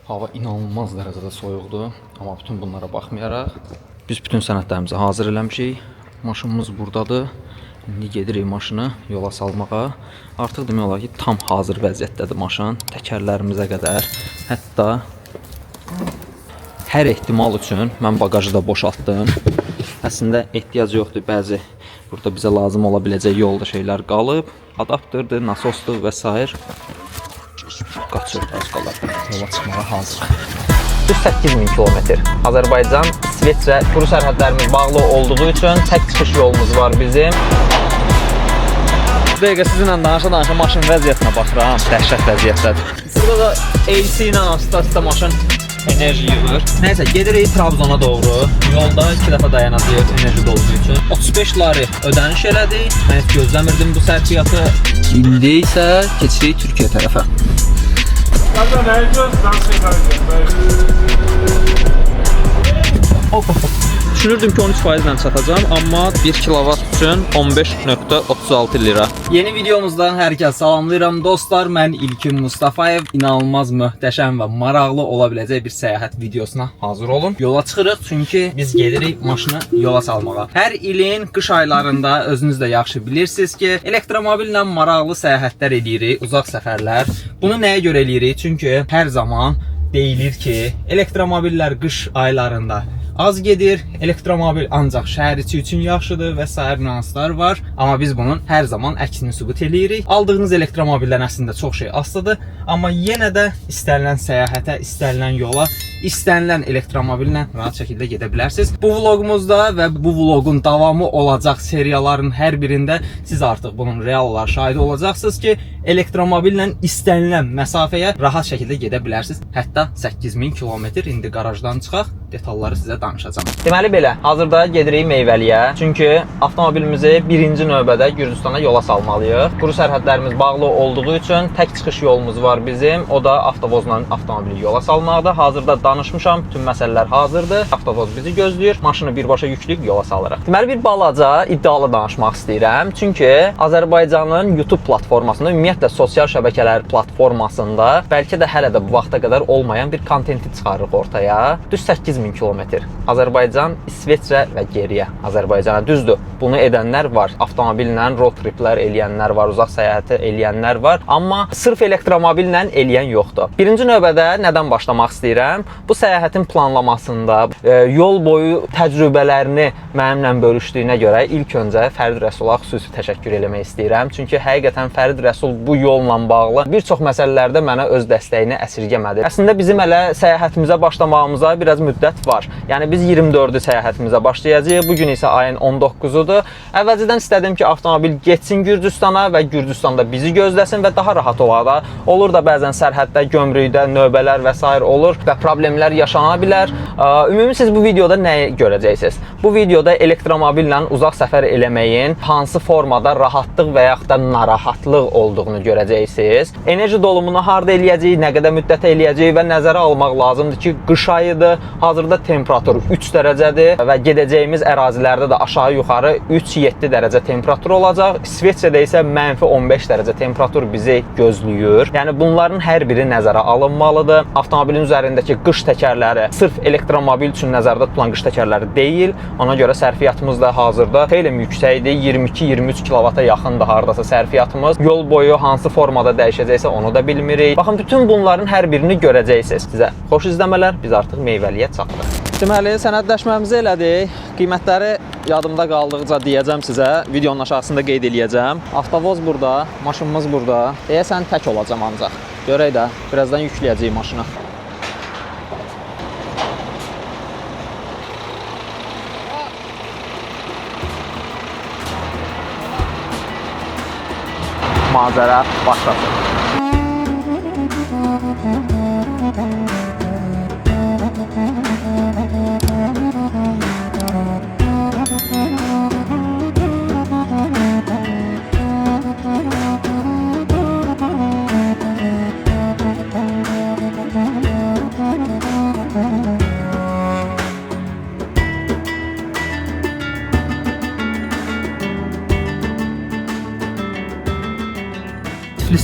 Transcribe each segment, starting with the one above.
Hava inanılmaz dərəcədə soyuqdur. Amma bütün bunlara baxmayaraq biz bütün sənədlərimizi hazır eləmişik. Maşınımız buradadır. İndi gedirik maşını yola salmağa. Artıq demək olar ki, tam hazır vəziyyətdədir maşın. Təkərlərimizə qədər. Hətta hər ehtimal üçün mən bagajı da boşaltdım. Əslində ehtiyac yoxdur. Bəzi burada bizə lazım ola biləcək yolda şeylər qalıb. Adapterdir, nasosdur və s. Qaçır, az qalır. Yola çıxmağa hazır. 8000 kilometr. Azərbaycan, İsveçrə quru sərhədlərimiz bağlı olduğu üçün tək çıxış yolumuz var bizim. Bir dəqiqə sizinlə danışa-danışa maşın vəziyyətinə baxıram. Dəhşət vəziyyətdədir. Burada da AC ilə asta-asta maşın enerji yığır. Nəysə, gedirik Trabzona doğru. Yolda 2 dəfə dayanacağıq enerji dolumu üçün. 35 lari ödəniş elədik. Mən heç gözləmirdim bu sərfiyyatı. İndi isə keçirik Türkiyə tərəfə. Düşünürdüm ki 13%'dən çatacağım, amma 1 kilovat üçün 15.36 lira. Yeni videomuzdan hər kəs salamlayıram dostlar. Mən İlkin Mustafayev. İnanılmaz möhtəşəm və maraqlı ola biləcək bir səyahət videosuna hazır olun. Yola çıxırıq çünki biz gedirik maşını yola salmağa. Hər ilin qış aylarında özünüz də yaxşı bilirsiniz ki, elektromobillə maraqlı səyahətlər edirik, uzaq səfərlər. Bunu nəyə görə edirik? Çünki hər zaman deyilir ki, elektromobillər qış aylarında az gedir, elektromobil ancaq şəhər içi üçün yaxşıdır və sair nüanslar var. Amma biz bunun hər zaman əksini sübut edirik. Aldığınız elektromobildən əslində çox şey asılıdır, amma yenə də istənilən səyahətə, istənilən yola, istənilən elektromobillə rahat şəkildə gedə bilərsiniz. Bu vlogumuzda və bu vlogun davamı olacaq seriyaların hər birində siz artıq bunun real olaraq şahidi olacaqsınız ki, elektromobillə istənilən məsafəyə rahat şəkildə gedə bilərsiniz. Hətta 8000 kilometr. İndi qarajdan çıxaq, detalları sizə danışacağım. Deməli belə, hazırda gedirik Meyvəliyə. Çünki avtomobilimizi birinci növbədə Gürcüstana yola salmalıyıq. Quru sərhədlərimiz bağlı olduğu üçün tək çıxış yolumuz var bizim. O da avtovozla avtomobili yola salmaqdır. Hazırda danışmışam, bütün məsələlər hazırdır. Avtovoz bizi gözləyir. Maşını birbaşa yükləyib yola salırıq. Deməli bir balaca iddialı danışmaq istəyirəm. Çünki Azərbaycanın YouTube platformasında, ümumiyyətlə sosial şəbəkələr platformasında bəlkə də hələ də bu vaxta qədər olmayan bir kontenti çıxarırıq ortaya. Düz 8000 kilometr. Azərbaycan, İsveçrə və geriyə Azərbaycana. Düzdür, bunu edənlər var. Avtomobillə road triplər eləyənlər var, uzaq səyahəti eləyənlər var. Amma sırf elektromobillə eləyən yoxdur. Birinci növbədə nədən başlamaq istəyirəm? Bu səyahətin planlamasında yol boyu təcrübələrini mənimlə bölüşdüyünə görə ilk öncə Fərid Rəsula xüsusi təşəkkür eləmək istəyirəm. Çünki həqiqətən Fərid Rəsul bu yolla bağlı bir çox məsələlərdə mənə öz dəstəyini əsirgəmədi. Əslində bizim hələ səyahətimizə başlamağımıza biraz müddət var. Yəni biz 24-cü səyahətimizə başlayacağıq. Bugün isə ayın 19-udur. Əvvəlcədən istədim ki, avtomobil getsin Gürcüstana və Gürcüstanda bizi gözləsin və daha rahat olar da. Olur da bəzən sərhəddə, gömrükdə növbələr və s. olur və problemlər yaşana bilər. Ümumi siz bu videoda nəyi görəcəksiniz? Bu videoda elektromobillə uzaq səfər eləməyin hansı formada rahatlıq və yaxud da narahatlıq olduğunu görəcəksiniz. Enerji dolumunu harda eləyəcəyik, nə qədər müddət eləyəcəyik və nəzərə almaq lazımdır ki, qış ayıdır. Hazırda temperatur 3 dərəcədir və gedəcəyimiz ərazilərdə də aşağı-yuxarı 3-7 dərəcə temperatur olacaq. İsveçrədə isə -15 dərəcə temperatur bizi gözləyir. Yəni bunların hər biri nəzərə alınmalıdır. Avtomobilin üzərindəki qış təkərləri sırf elektromobil üçün nəzərdə tutulan qış təkərləri deyil. Ona görə sərfiyyatımız da hazırda xeyli yüksəkdir. 22-23 kilovata yaxındır hardasa sərfiyyatımız. Yol boyu hansı formada dəyişəcəksə onu da bilmirik. Baxın, bütün bunların hər birini görəcəksiniz. Sizə xoş izləmələr. Biz artıq Meyvəliyə çatdıq. Deməli, sənədləşməmizi elədik. Qiymətləri yadımda qaldıqca deyəcəm sizə. Videonun aşağısında qeyd eləyəcəm. Avtovoz burada, maşınımız burada. Deyəsən tək olacam ancaq. Görək də, birazdan yükləyəcəyik maşına. Macəra başlasın.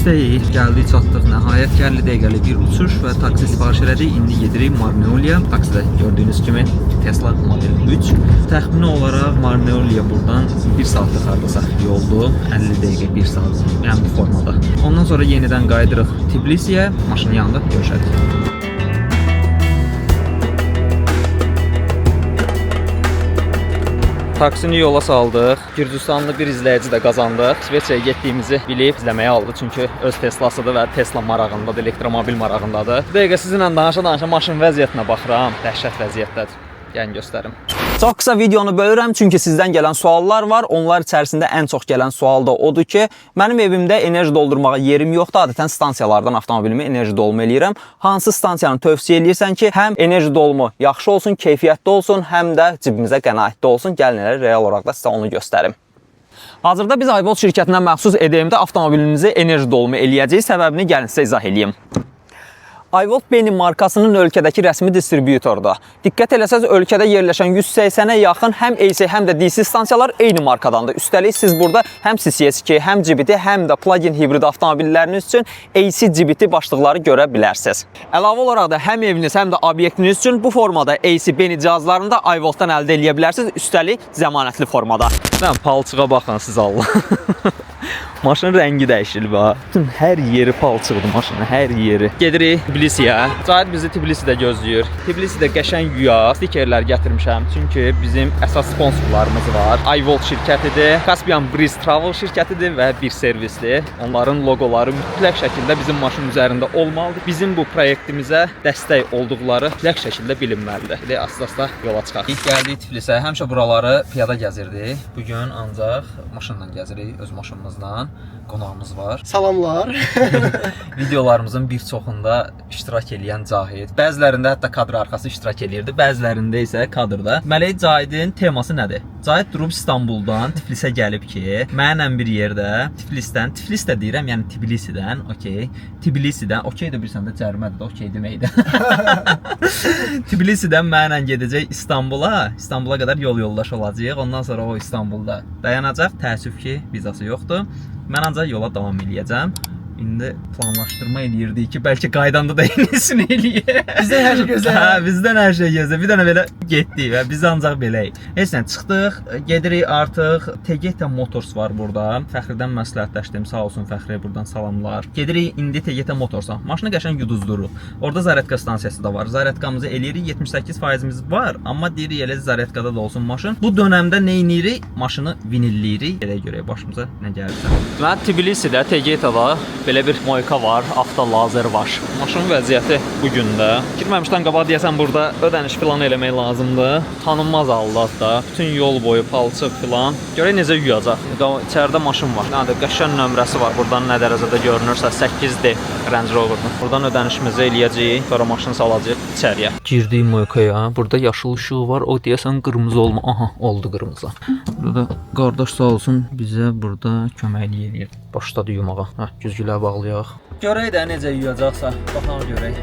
Tiflisdəyik. Gəldik, çatdıq. Nəhayət 50 dəqiqəlik bir uçuş və taksi sifariş elədik. İndi gedirik Marneoliya. Taksidə gördüyünüz kimi Tesla Model 3. Təxmini olaraq Marneoliya buradan 1 saatlıq hardasa yoldur. 50 dəqiqə 1 saat. Yəni bu formada. Ondan sonra yenidən qayıdırıq Tbilisiyə. Maşının yanında görüşərik. Taksini yola saldıq. Gürcüstanlı bir izləyici də qazandıq. İsveçrəyə getdiyimizi bilib izləməyə aldı. Çünki öz Teslasıdır və Tesla marağındadır, elektromobil marağındadır. Bir dəqiqə sizinlə danışa-danışa maşın vəziyyətinə baxıram. Dəhşət vəziyyətdədir. Gəlin göstərim. Çox qısa videonu bölürəm çünki sizdən gələn suallar var. Onlar içərisində ən çox gələn sual da odur ki, mənim evimdə enerji doldurmağa yerim yoxdur. Adətən stansiyalardan avtomobilimi enerji dolma eləyirəm. Hansı stansiyanı tövsiyə eləyirsən ki, həm enerji dolumu yaxşı olsun, keyfiyyətli olsun, həm də cibimizə qənaətli olsun. Gəlin elə real olaraq da sizə onu göstərim. Hazırda biz iVolt şirkətindən məxsus EDM-də avtomobilimizi enerji dolumu eləyəcəyik. Səbəbini gəlin sizə izah eləyim. iVolt Benin markasının ölkədəki rəsmi distributordur. Diqqət eləsəz, ölkədə yerləşən 180-ə yaxın həm AC, həm də DC stansiyalar eyni markadandır. Üstəlik siz burada həm CCS2, həm GBT, həm də plug-in hibrid avtomobilləriniz üçün AC, GBT başlıqları görə bilərsiniz. Əlavə olaraq da həm eviniz, həm də obyektiniz üçün bu formada AC Benin cihazlarını da iVoltdan əldə edə bilərsiniz. Üstəlik zəmanətli formada. Mən palçığa baxın siz Allah. Maşının rəngi dəyişilib ha. Bütün hər yeri palçıqdır maşının, hər yeri. Gedirik Tbilisiyə. Cahid bizi Tbilisidə gözləyir. Tbilisidə qəşəng güya stikerlər gətirmişəm. Çünki bizim əsas sponsorlarımız var. iVolt şirkətidir, Caspian Breeze Travel şirkətidir və bir servisdir. Onların loqoları mütləq şəkildə bizim maşının üzərində olmalıdır. Bizim bu proyektimizə dəstək olduqları mütləq şəkildə bilinməlidir. İndi asta-asta yola çıxaq. İlk gəldik Tbilisə. Həmişə buraları piyada gəzirdik. Bugün ancaq maşınla gəzirik, öz maşınımızla. Qonağımız var. Salamlar. Videolarımızın bir çoxunda iştirak edən Cahid. Bəzilərində hətta kadr arxası iştirak edirdi, bəzilərində isə kadrda. Deməli, Cahidin teması nədir? Cahid durub İstanbuldan Tiflisə gəlib ki, mənlə bir yerdə Tiflisdən, Tiflis də deyirəm, yəni Tbilisidən, okey. Tbilisidən, okey də bilirsən də cərimədir, okey deməkdir. Tbilisidən mənlə gedəcək İstanbula, İstanbula qədər yol yoldaş olacağıq. Ondan sonra o İstanbulda dayanacaq. Təəssüf ki, vizası yoxdur. Mən ancaq yola davam eləyəcəm. İndi planlaşdırma eləyirdik ki, bəlkə qaydanda da yenisini eləyək. Bizdən hər şey gözəl. Hə, bizdən hər şey gözəl. Bir dənə belə getdik və biz ancaq beləyik. Heç nə, çıxdıq, gedirik artıq. Tegeta Motors var burada. Fəxridən məsləhətləşdim, sağ olsun Fəxriyə buradan salamlar. Gedirik indi Tegeta Motorsa. Maşını qəşəng yuduzduruq. Orada zaryadka stansiyası da var. Zaryadkamızı eləyirik, 78%-imiz var. Amma deyirik elə zaryadkada da olsun maşın. Bu dönəmdə nə edirik? Maşını vinilləyirik. Elə görək başımıza nə gəlirsə. Mən Tbilisidə, Tegetada belə bir moyka var, avto lazer var. Maşının vəziyyəti bu gündə. Girməmişdən qabaq deyəsən burada ödəniş plan eləmək lazımdır. Tanınmaz hallar da. Bütün yol boyu palçıq filan. Görək necə yuyacaq. İçəridə maşın var. Yəni qəşəng nömrəsi var. Buradan nə dərəcədə görünürsə 8D Range Rover'dan. Buradan ödənişimizi eləyəcəyik. Sonra maşını salacağıq içəriyə. Girdik moykaya. Burada yaşıl işığı var. O deyəsən qırmızı olma. Aha, oldu qırmızı. Burada qardaş sağ olsun bizə burada köməklik eləyir. Başladı yumağa. Hə, güzgülər bağlayaq. Görək də necə yuyacaqsa. Baxaq görək.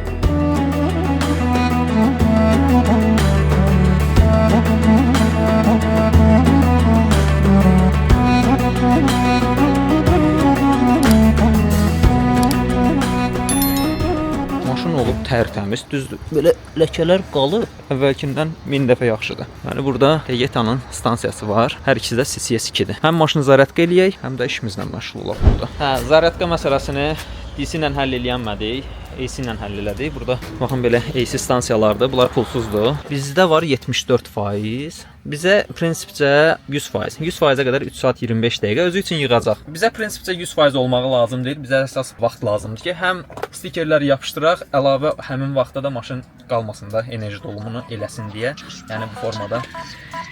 Maşın olub tərtəmiz, düzdür. Belə ləkələr qalıb. Əvvəlkindən 1000 dəfə yaxşıdır. Yəni burada Tegeta'nın stansiyası var. Hər ikisi də CCS2-dir. Həm maşını zaryadka eləyək, həm də işimizlə məşğul olaq burada. Hə, zaryadka məsələsini DC ilə həll eləyənmədik. AC ilə həll elədik. Burada baxın belə AC stansiyalardır. Bunlar pulsuzdur. Bizdə var 74%. Bizə prinsipcə 100%. 100%-ə qədər 3 saat 25 dəqiqə özü üçün yığacaq. Bizə prinsipcə 100% olmağı lazım deyil. Bizə əsas vaxt lazımdır ki, həm stikerləri yapışdıraq, əlavə həmin vaxtda da maşın qalmasında enerji dolumunu eləsin deyə. Yəni bu formada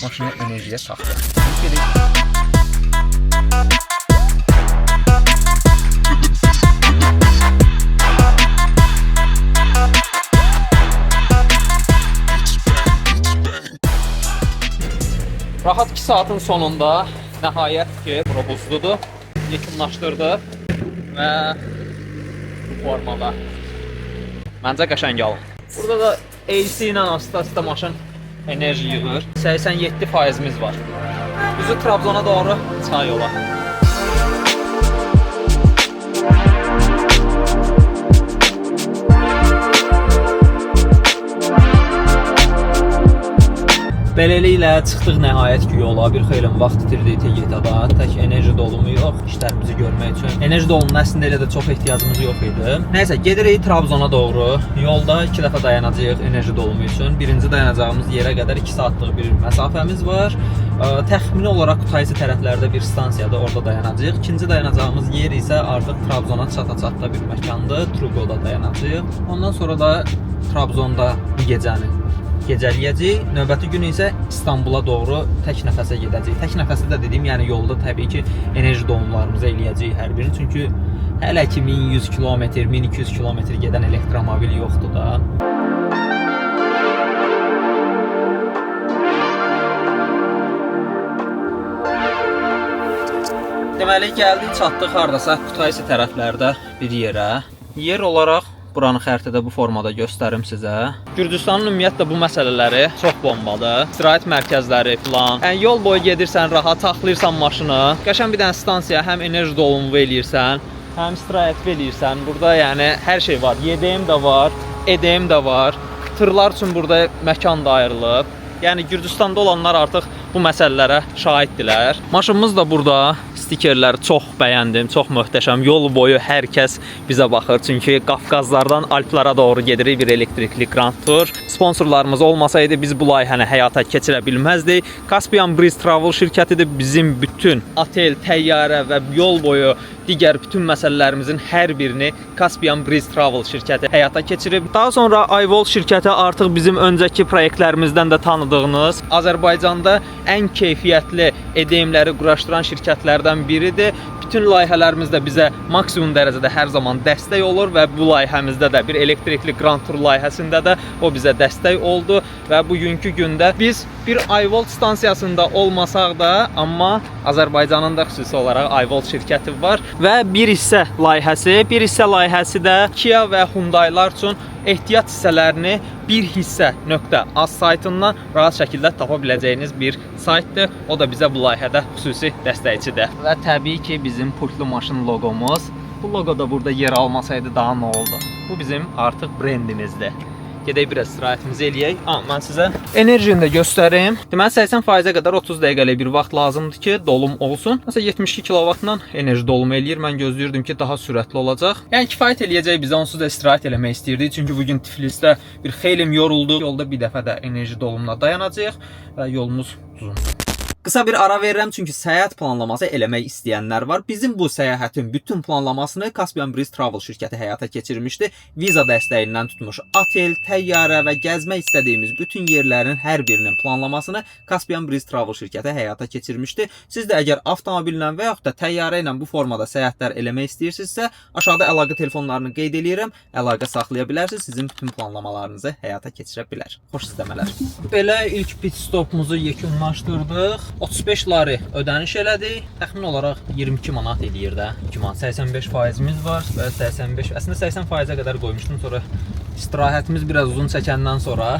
maşını enerjiyə taxdıq. Rahat 2 saatın sonunda nəhayət ki, bura buzludur. Yekunlaşdırdıq və bu formada. Məncə qəşəng alın. Burada da AC ilə asta-asta maşın enerji yığır. 87%-imiz var. Düzü Trabzona doğru çay yola. Beləliklə çıxdıq nəhayət ki yola. Bir xeyli vaxt itirdik Tegeta'da. Tək enerji dolumu yox, işlərimizi görmək üçün. Enerji dolumunun əslində elə də çox ehtiyacımız yox idi. Nəysə, gedirik Trabzona doğru. Yolda 2 dəfə dayanacağıq enerji dolumu üçün. Birinci dayanacağımız yerə qədər 2 saatlıq bir məsafəmiz var. Təxmini olaraq Kutaisi tərəflərdə bir stansiyada orada dayanacağıq. İkinci dayanacağımız yer isə artıq Trabzona çata-çatda bir məkandır. Trugoda dayanacağıq. Ondan sonra da Trabzonda bu gecəni gecələyəcəyik. Növbəti gün isə İstanbula doğru tək nəfəsə gedəcəyik. Tək nəfəsə də dediyim, yəni yolda təbii ki enerji dolumlarımızı eləyəcəyik hər birini. Çünki hələ ki 1100 km, 1200 km gedən elektromobil yoxdur da. Deməli, gəldik, çatdıq hardasa Kutaisi tərəflərdə bir yerə. Yer olaraq buranı xəritədə bu formada göstərim sizə. Gürcüstanın ümumiyyətlə bu məsələləri çox bombadır. İstirahət mərkəzləri falan. Yəni yol boyu gedirsən, rahat saxlayırsan maşını. Qəşəng bir dənə stansiya, həm enerji dolumu eləyirsən, həm istirahət eləyirsən. Burada yəni hər şey var. Yedəyim də var, edəyim də var. Tırlar üçün burada məkan da ayrılıb. Yəni Gürcüstanda olanlar artıq bu məsələlərə şahiddirlər. Maşınımız da burada. Stikerləri çox bəyəndim, çox möhtəşəm. Yol boyu hər kəs bizə baxır. Çünki Qafqazlardan Alplara doğru gedirik bir elektrikli Grand Tour. Sponsorlarımız olmasaydı biz bu layihəni həyata keçirə bilməzdik. Caspian Breeze Travel şirkətidir. Bizim bütün otel, təyyarə və yol boyu digər bütün məsələlərimizin hər birini Caspian Breeze Travel şirkəti həyata keçirib. Daha sonra iVol şirkəti artıq bizim öncəki proyektlərimizdən də tanıdığınız Azərbaycanda ən keyfiyyətli EDM-ləri quraşdıran şirkətlərdən biridir. Bütün layihələrimizdə bizə maksimum dərəcədə hər zaman dəstək olur və bu layihəmizdə də bir elektrikli Grand Tour layihəsində də o bizə dəstək oldu və bugünkü gündə biz bir iVolt stansiyasında olmasaq da, amma Azərbaycanın da xüsusi olaraq iVolt şirkəti var və bir hissə layihəsi də Kia və Hyundai'lar üçün ehtiyat hissələrini bir hissə.az saytından rahat şəkildə tapa biləcəyiniz bir saytdır. O da bizə bu layihədə xüsusi dəstəkçidir. Və təbii ki bizim pultlu maşın loqomuz. Bu loqo da burada yer almasaydı daha nə oldu? Bu bizim artıq brendimizdir. Gedək biraz istirahətimizi eləyək. Mən sizə enerjini də göstərim. Deməli 80%-ə qədər 30 dəqiqəlik bir vaxt lazımdır ki, dolum olsun. Məsələn 72 kW-dan enerji dolumu eləyir. Mən gözləyirdim ki, daha sürətli olacaq. Yəni kifayət eləyəcək bizə, onsuz da istirahət eləmək istəyirdik. Çünki bugün Tiflisdə bir xeylim yoruldu. Yolda bir dəfə də enerji dolumuna dayanacağıq və yolumuz uzundur. Qısa bir ara verirəm çünki səyahət planlaması eləmək istəyənlər var. Bizim bu səyahətin bütün planlamasını Caspian Breeze Travel şirkəti həyata keçirmişdi. Viza dəstəyindən tutmuş otel, təyyarə və gəzmək istədiyimiz bütün yerlərin hər birinin planlamasını Caspian Breeze Travel şirkəti həyata keçirmişdi. Siz də əgər avtomobillə və yaxud da təyyarə ilə bu formada səyahətlər eləmək istəyirsinizsə, aşağıda əlaqə telefonlarını qeyd edirəm. Əlaqə saxlaya bilərsiniz, sizin bütün planlamalarınızı həyata keçirə bilər. Xoş istəmələr. Belə ilk pit stopumuzu yekunlaşdırdıq. 35 lari ödəniş elədik. Təxmin olaraq 22 manat eləyir də. 2 manat 85%-imiz var və 85, əslində 80%-ə qədər qoymuşdum. Sonra istirahətimiz biraz uzun çəkəndən sonra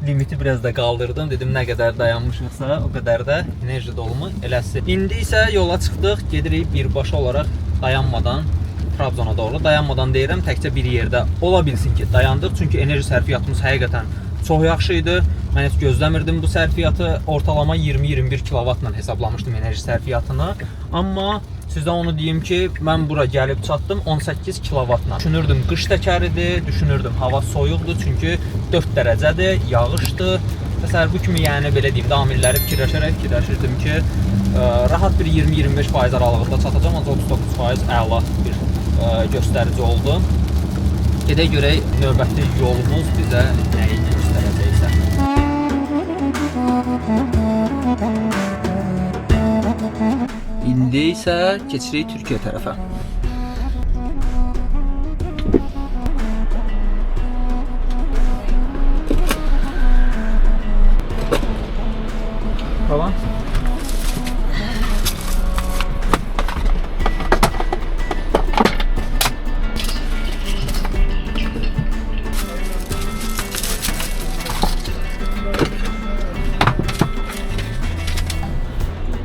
limiti biraz da qaldırdım. Dedim nə qədər dayanmışıqsa o qədər də enerji dolumu eləsin. İndi isə yola çıxdıq. Gedirik birbaşa olaraq dayanmadan Trabzona doğru. Dayanmadan deyirəm, təkcə bir yerdə ola bilsin ki dayandıq. Çünki enerji sərfiyyatımız həqiqətən çox yaxşı idi. Mən heç gözləmirdim bu sərfiyyatı. Ortalama 20-21 kW-la hesablamışdım enerji sərfiyyatını. Amma sizə onu deyim ki, mən bura gəlib çatdım 18 kW-la. Düşünürdüm qış təkəridir, düşünürdüm hava soyuqdur çünki 4 dərəcədir, yağışdır. Məsələn bu kimi yəni belə deyim, amilləri fikirləşirdim ki, rahat bir 20-25% aralığında çatacağam, ancaq 39% əla bir göstərici oldu. Gedək görək növbəti yolumuz bizə nəyi göstərəcəksə. İndi isə keçirik Türkiyə tərəfə. Tamam.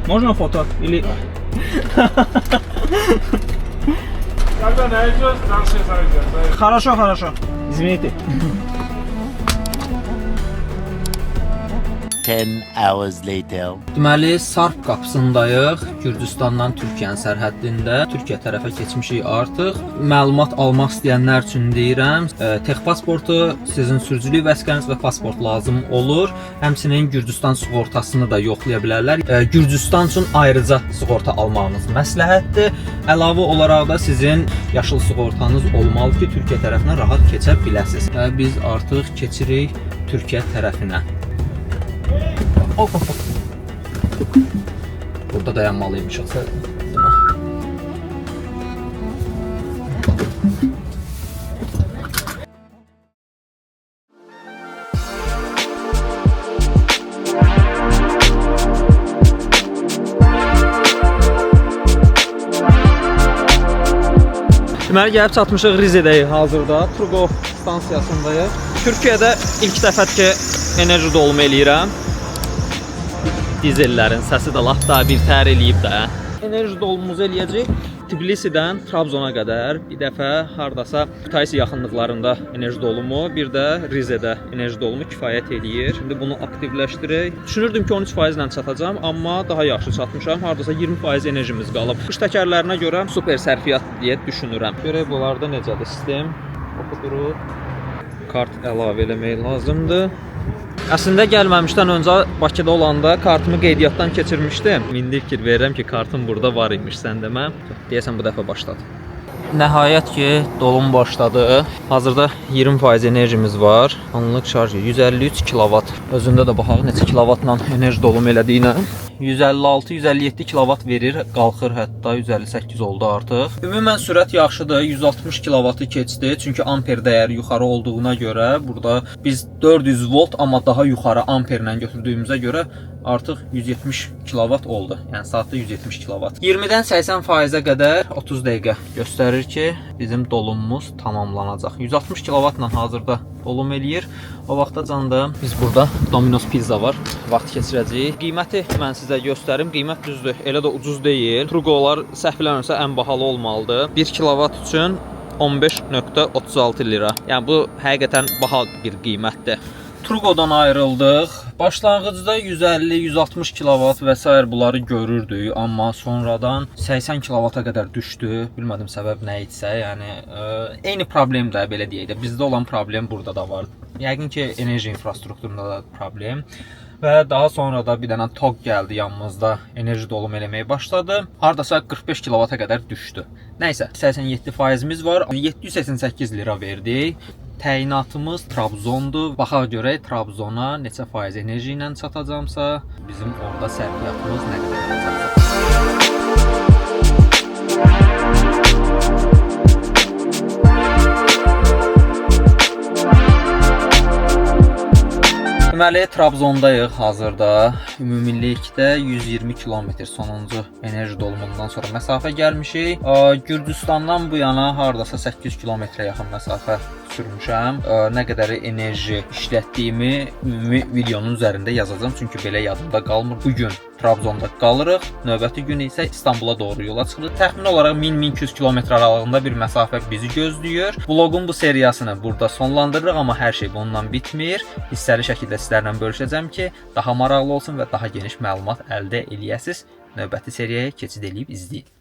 Можно фото? Или... Когда найдешь, дальше зайдешь. Хорошо, хорошо. Извините. 10 hours later. Deməli, Sarp qapısındayıq. Gürcüstandan Türkiyənin sərhəddində. Türkiyə tərəfə keçmişik artıq. Məlumat almaq istəyənlər üçün deyirəm, texpasportu, sizin sürücülük vəsiqəniz və pasport lazım olur. Həmçinin Gürcüstan sığortasını da yoxlaya bilərlər. Gürcüstan üçün ayrıca sığorta almağınız məsləhətdir. Əlavə olaraq da sizin yaşıl sığortanız olmalı ki, Türkiyə tərəfinə rahat keçə biləsiniz. Və biz artıq keçirik Türkiyə tərəfinə. Burada dayanmalıymışıq. Deməli, gəlib çatmışıq Rizedəyik hazırda. Turqov stansiyasındayıq. Türkiyədə ilk dəfə ki, enerji dolumu eləyirəm. Dizellərin səsi də lap daha bir tər eləyib də. Enerji dolumumuzu eləyəcək. Tbilisidən Trabzona qədər bir dəfə hardasa Kutaisi yaxınlıqlarında enerji dolumu, bir də Rizedə enerji dolumu kifayət eləyir. Şimdi bunu aktivləşdirək. Düşünürdüm ki 13% ilə çatacağam, amma daha yaxşı çatmışam. Hardasa 20% enerjimiz qalıb. Qış təkərlərinə görə super sərfiyyat deyə düşünürəm. Görək bunlarda necədir sistem. Oxuduru. Kart əlavə eləmək lazımdır. Əslində gəlməmişdən öncə Bakıda olanda kartımı qeydiyyatdan keçirmişdim. İndi fikir verirəm ki, kartım burada var imiş, sən demə. Deyəsən bu dəfə başladı. Nəhayət ki, dolum başladı. Hazırda 20% enerjimiz var. Anlıq şarjı 153 kW. Özündə də baxaq neçə kilovatla enerji dolum elədiyinə. 156-157 kW verir, qalxır hətta 158 oldu artıq. Ümumən sürət yaxşıdır, 160 kW keçdi. Çünki amper dəyəri yuxarı olduğuna görə burada biz 400 volt amma daha yuxarı amperlə götürdüyümüzə görə artıq 170 kW oldu. Yəni saatda 170 kW. 20-dən 80%-ə qədər 30 dəqiqə göstərir ki, bizim dolumumuz tamamlanacaq. 160 kW ilə hazırda dolum eləyir. O vaxtacan da biz burada Domino's pizza var. Vaxt keçirəcəyik. Qiyməti mən sizə göstərim. Qiymət düzdür, elə də ucuz deyil. Turqolar səhv eləmirəmsə ən bahalı olmalıdır. 1 kW üçün 15.36 lira. Yəni bu həqiqətən baha bir qiymətdir. Turqodan ayrıldıq. Başlanğıcda 150-160 kW və s. bunları görürdük, amma sonradan 80 kW-a qədər düşdü. Bilmədim səbəb nə idisə, yəni eyni problem də belə deyək də. Bizdə olan problem burada da var. Yəqin ki, enerji infrastrukturunda da problem. Və daha sonra da bir dənə TOG gəldi yanımızda, enerji dolum eləməyə başladı. Hardasa 45 kW-a qədər düşdü. Nəysə, 87%-imiz var. 788 lira verdik. Təyinatımız Trabzondur. Baxaq görək Trabzona neçə faiz enerji ilə çatacamsa, bizim orada sərfiyyatımız nə qədər olacaq. Deməli, Trabzondayıq hazırda. Ümumilikdə 120 km sonuncu enerji dolumundan sonra məsafə gəlmişik. Gürcüstandan bu yana hardasa 800 km-ə yaxın məsafə sürmüşəm. Nə qədər enerji işlətdiyimi ümumi videonun üzərində yazacağım. Çünki belə yadımda qalmır. Bugün Trabzonda qalırıq. Növbəti gün isə İstanbula doğru yola çıxırıq. Təxmin olaraq 1000-1200 km aralığında bir məsafə bizi gözləyir. Vlogun bu seriyasını burada sonlandırırıq, amma hər şey bununla bitmir. Hissəli şəkildə sizlərlə bölüşəcəm ki, daha maraqlı olsun və daha geniş məlumat əldə eləyəsiniz. Növbəti seriyaya keçid eləyib izləyin.